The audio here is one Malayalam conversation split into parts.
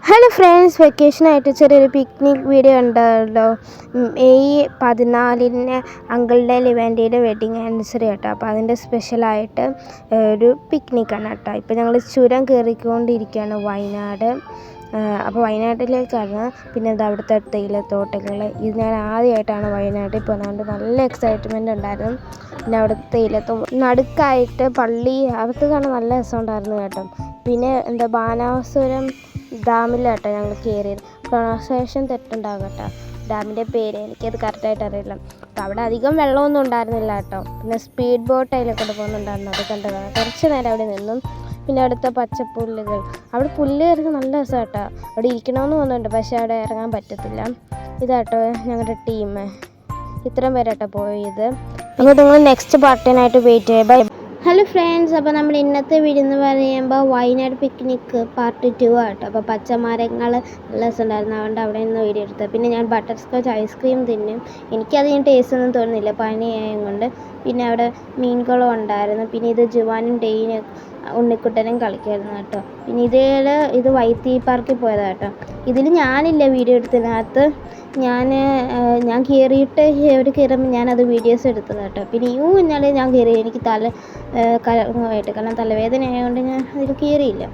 ഹലോ ഫ്രണ്ട്സ്, വെക്കേഷനായിട്ട് ചെറിയൊരു പിക്നിക് വീഡിയോ ഉണ്ടല്ലോ. മെയ് 14 അങ്കിളുടെ ലിവാൻ്റെയുടെ വെഡിങ് ആനിവേഴ്സറി കേട്ടോ. അപ്പോൾ അതിൻ്റെ സ്പെഷ്യലായിട്ട് ഒരു പിക്നിക്കാണ് കേട്ടോ. ഇപ്പോൾ ഞങ്ങൾ ചുരം കയറിക്കൊണ്ടിരിക്കുകയാണ് വയനാട്. അപ്പോൾ വയനാട്ടിലേക്കാണ്. പിന്നെ ഇത് അവിടുത്തെ തേയിലത്തോട്ടങ്ങൾ. ഇത് ഞാൻ ആദ്യമായിട്ടാണ് വയനാട്ടിൽ പോകുന്നത്, നല്ല എക്സൈറ്റ്മെൻ്റ് ഉണ്ടായിരുന്നു. പിന്നെ അവിടുത്തെ നടുക്കായിട്ട് പള്ളി അകത്ത് കാണാൻ നല്ല രസമുണ്ടായിരുന്നു കേട്ടോ. പിന്നെ ബാനാസുരം ഡാമിലാട്ടോ ഞങ്ങൾ കയറിയത്. പ്രൊണൗൺസിയേഷൻ തെറ്റുണ്ടാകും കേട്ടോ. ഡാമിൻ്റെ പേര് എനിക്കത് കറക്റ്റായിട്ട് അറിയില്ല. അപ്പോൾ അവിടെ അധികം വെള്ളമൊന്നും ഉണ്ടായിരുന്നില്ല കേട്ടോ. പിന്നെ സ്പീഡ് ബോട്ട് അതിലൊക്കെ പോകുന്നുണ്ടായിരുന്നു, അത് കണ്ടതാണ്. കുറച്ച് നേരം അവിടെ നിന്നും. പിന്നെ അവിടുത്തെ പച്ചപ്പുല്ലുകൾ, അവിടെ പുല്ല് ഇറങ്ങി നല്ല രസം കേട്ടോ. അവിടെ ഇരിക്കണമെന്ന് തോന്നുന്നുണ്ട്, പക്ഷേ അവിടെ ഇറങ്ങാൻ പറ്റത്തില്ല. ഇതാട്ടോ ഞങ്ങളുടെ ടീം, ഇത്രയും പേരാട്ടോ പോയത്. അപ്പോൾ നിങ്ങൾ നെക്സ്റ്റ് പാർട്ടിനായിട്ട് വെയിറ്റ് ചെയ്യുക. ഹലോ ഫ്രണ്ട്സ്, അപ്പോൾ നമ്മൾ ഇന്നത്തെ വീഡിയോ എന്ന് പറയുമ്പോൾ വയനാട് പിക്നിക്ക് പാർട്ട് 2 ആട്ടോ. അപ്പോൾ പച്ചമരങ്ങൾ നല്ല രസമുണ്ടായിരുന്നു, അതുകൊണ്ട് അവിടെ നിന്ന് വീഡിയോ എടുത്തത്. പിന്നെ ഞാൻ ബട്ടർ സ്കോച്ച് ഐസ്ക്രീം തിന്നും. എനിക്കധികം ടേസ്റ്റ് ഒന്നും തോന്നുന്നില്ല, പനിയായത് കൊണ്ട്. പിന്നെ അവിടെ മീൻകുളം ഉണ്ടായിരുന്നു. പിന്നെ ഇത് ജുവാനും ഡെയിനും ഉണ്ണിക്കുട്ടനും കളിക്കായിരുന്നു കേട്ടോ. പിന്നെ ഇത് വൈത്തി പാർക്കിൽ പോയതാണ് കേട്ടോ. ഇതിൽ ഞാനില്ല വീഡിയോ എടുത്തതിനകത്ത്. ഞാൻ കയറിയിട്ട് അവർ കയറുമ്പോൾ ഞാനത് വീഡിയോസ് എടുത്തത് കേട്ടോ. പിന്നെ ഇന്നലെ ഞാൻ കയറി, എനിക്ക് കലങ്ങുമായിട്ട്, കാരണം തലവേദന ആയതുകൊണ്ട് ഞാൻ അതിൽ കയറിയില്ല.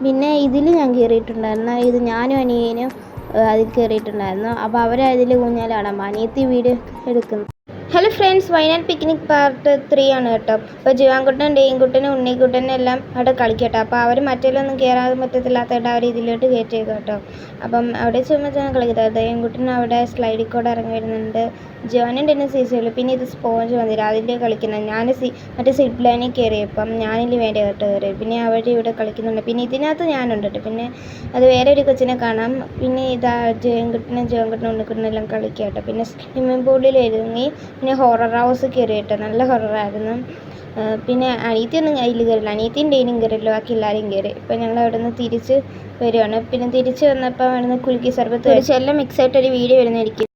പിന്നെ ഇതിൽ ഞാൻ കയറിയിട്ടുണ്ടായിരുന്നു. ഇത് ഞാനും അനിയനും അതിൽ കയറിയിട്ടുണ്ടായിരുന്നു. അപ്പോൾ അവരതിൽ ഊഞ്ഞാലാണ് അനിയത്തി വീഡിയോ എടുക്കുന്നത്. Hello friends, Wayanad picnic part 3 ആണ് കേട്ടോ. അപ്പോൾ ജീവാൻകുട്ടനും ഡെയിൻകുട്ടനും ഉണ്ണിക്കുട്ടനും എല്ലാം അവിടെ കളിക്കട്ടോ. അപ്പോൾ അവർ മറ്റേലൊന്നും കയറാതെ പറ്റത്തില്ലാത്തതുകൊണ്ട് അവർ ഇതിലോട്ട് കയറ്റിയേക്കും കേട്ടോ. അപ്പം അവിടെ ചുമ്മാ കളിക്കുന്നത്. ഡെയിൻകുട്ടൻ അവിടെ സ്ലൈഡിൽ കൂടെ ഇറങ്ങി വരുന്നുണ്ട്. ജോനും ടെന്നും സീസണിൽ. പിന്നെ ഇത് സ്പോഞ്ച് വന്നില്ല, അതിൻ്റെ കളിക്കുന്നത്. ഞാൻ മറ്റേ സിപ്പ് ലൈനിൽ കയറിയപ്പം ഞാനിൽ വേണ്ടി കേട്ടോ കയറി. പിന്നെ അവർ ഇവിടെ കളിക്കുന്നുണ്ട്. പിന്നെ ഇതിനകത്ത് ഞാനുണ്ട് കേട്ടോ. പിന്നെ അത് വേറെ ഒരു കൊച്ചിനെ കാണാം. പിന്നെ ഇതാ ജീവൻകുട്ടനും ഉണ്ണിക്കുട്ടനും എല്ലാം കളിക്കുക കേട്ടോ. പിന്നെ സ്വിമ്മിംഗ് പൂളിൽ ഇറങ്ങി. പിന്നെ ഹൊറർ ഹൗസ് കയറി കേട്ടോ, നല്ല ഹൊററായിരുന്നു. പിന്നെ അനിയത്തിയൊന്നും അതിൽ കയറില്ല, അനിയത്തിയും ഡെയിനും കയറില്ല, ബാക്കി എല്ലാവരും കയറി. ഇപ്പം ഞങ്ങൾ അവിടെ നിന്ന് തിരിച്ച് വരികയാണ്. പിന്നെ തിരിച്ച് വന്നപ്പോൾ അവിടെ നിന്ന് കുലുക്കി സർബത്ത് കഴിച്ച് എല്ലാം മിക്സായിട്ടൊരു വീഡിയോ വരുന്നതായിരിക്കും.